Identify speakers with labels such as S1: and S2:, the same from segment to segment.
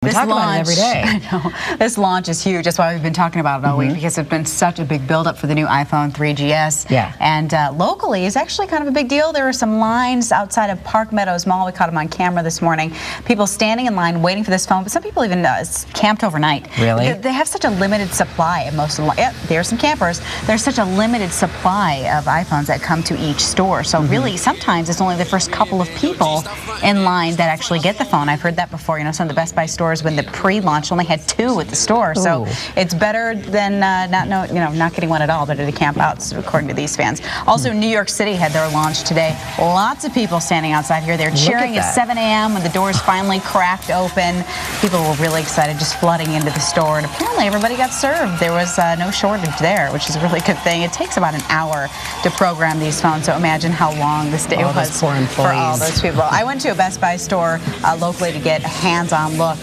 S1: We talk about it every day.
S2: I know. This launch is huge. That's why we've been talking about it all week, because it's been such a big buildup for the new iPhone 3GS.
S1: Yeah.
S2: And locally, it's actually kind of a big deal. There were some lines outside of Park Meadows Mall. We caught them on camera this morning. People standing in line waiting for this phone, but some people even camped overnight.
S1: Really?
S2: They have such a limited supply of most of the. Yep, there's some campers. There's such a limited supply of iPhones that come to each store. So really, sometimes it's only the first couple of people in line that actually get the phone. I've heard that before. You know, some of the Best Buy stores, when the pre-launch, only had 2 at the store. So it's better than not getting one at all, better to camp out, according to these fans. Also, New York City had their launch today. Lots of people standing outside here. They're cheering at 7 a.m. when the doors finally cracked open. People were really excited, just flooding into the store. And apparently everybody got served. There was no shortage there, which is a really good thing. It takes about an hour to program these phones, so imagine how long this day was for all those people. I went to a Best Buy store locally to get a hands-on look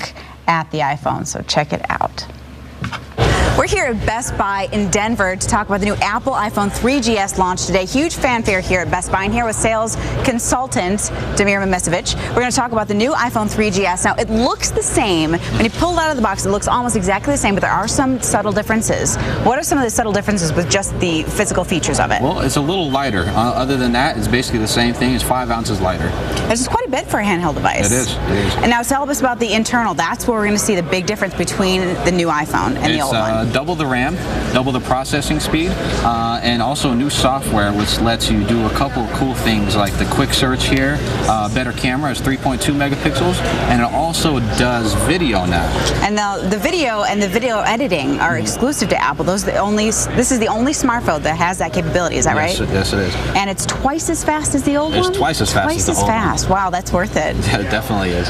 S2: at the iPhone, so check it out. We're here at Best Buy in Denver to talk about the new Apple iPhone 3GS launch today. Huge fanfare here at Best Buy, and here with sales consultant Damir Mimesevich. We're going to talk about the new iPhone 3GS. Now, it looks the same. When you pull it out of the box, it looks almost exactly the same, but there are some subtle differences. What are some of the subtle differences with just the physical features of it?
S3: Well, it's a little lighter. Other than that, it's basically the same thing. It's 5 ounces lighter.
S2: This is quite a bit for a handheld device.
S3: It is. It is.
S2: And now tell us about the internal. That's where we're going to see the big difference between the new iPhone and the old one.
S3: Double the RAM, double the processing speed, and also new software which lets you do a couple of cool things like the quick search here. Better camera is 3.2 megapixels, and it also does video now. And now
S2: the video and the video editing are exclusive to Apple. This is the only smartphone that has that capability. Is that right?
S3: Yes, it is.
S2: And it's twice as fast as the old one?
S3: It's twice as fast as the old one.
S2: Wow, that's worth it.
S3: Yeah, it definitely is.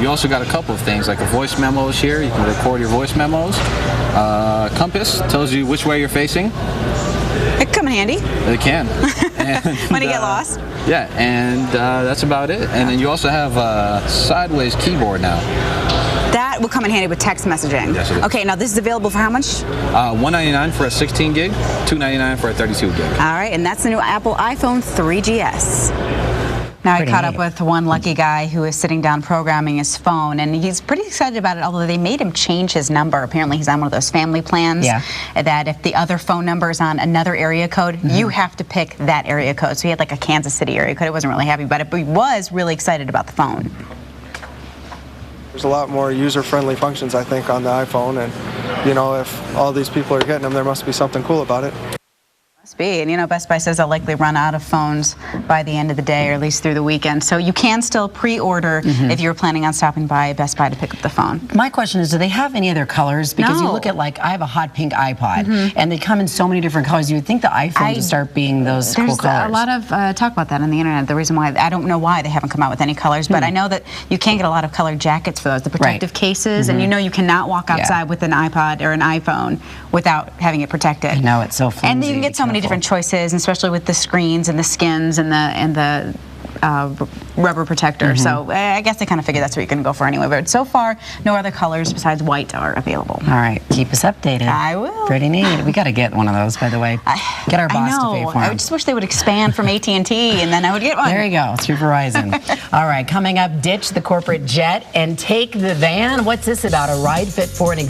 S3: You also got a couple of things like the voice memos here. You can record your voice memos. Compass tells you which way you're facing.
S2: It can come in handy.
S3: It can. And,
S2: when you get lost.
S3: Yeah, and that's about it. And then you also have a sideways keyboard now.
S2: That will come in handy with text messaging.
S3: Yes, it is.
S2: Okay, now this is available for how much?
S3: $199 for a 16 gig, $299 for a 32 gig.
S2: All right, and that's the new Apple iPhone 3GS. Now, I caught up with one lucky guy who is sitting down programming his phone, and he's pretty excited about it, although they made him change his number. Apparently, he's on one of those family plans that if the other phone number is on another area code, you have to pick that area code. So he had like a Kansas City area code. He wasn't really happy about it, but he was really excited about the phone.
S4: There's a lot more user-friendly functions, I think, on the iPhone, and, you know, if all these people are getting them, there must be something cool about it.
S2: Be. And you know, Best Buy says they'll likely run out of phones by the end of the day, or at least through the weekend. So you can still pre-order if you're planning on stopping by Best Buy to pick up the phone.
S1: My question is, do they have any other colors? Because you look at, like, I have a hot pink iPod, and they come in so many different colors. You would think the iPhone would start being those cool colors.
S2: There's a lot of talk about that on the internet. The reason why, I don't know why they haven't come out with any colors, but I know that you can get a lot of colored jackets for those, the protective cases, and you know you cannot walk outside with an iPod or an iPhone without having it protected.
S1: I know, it's so flimsy.
S2: And you can get so many different choices, especially with the screens and the skins and the rubber protector. So I guess they kind of figure that's what you're going to go for anyway. But so far, no other colors besides white are available.
S1: All right, keep us updated.
S2: I will.
S1: Pretty neat. We got to get one of those, by the way. Get our boss to pay for them.
S2: I just wish they would expand from AT&T, and then I would get one.
S1: There you go, through Verizon. All right, coming up, ditch the corporate jet and take the van. What's this about? A ride fit for an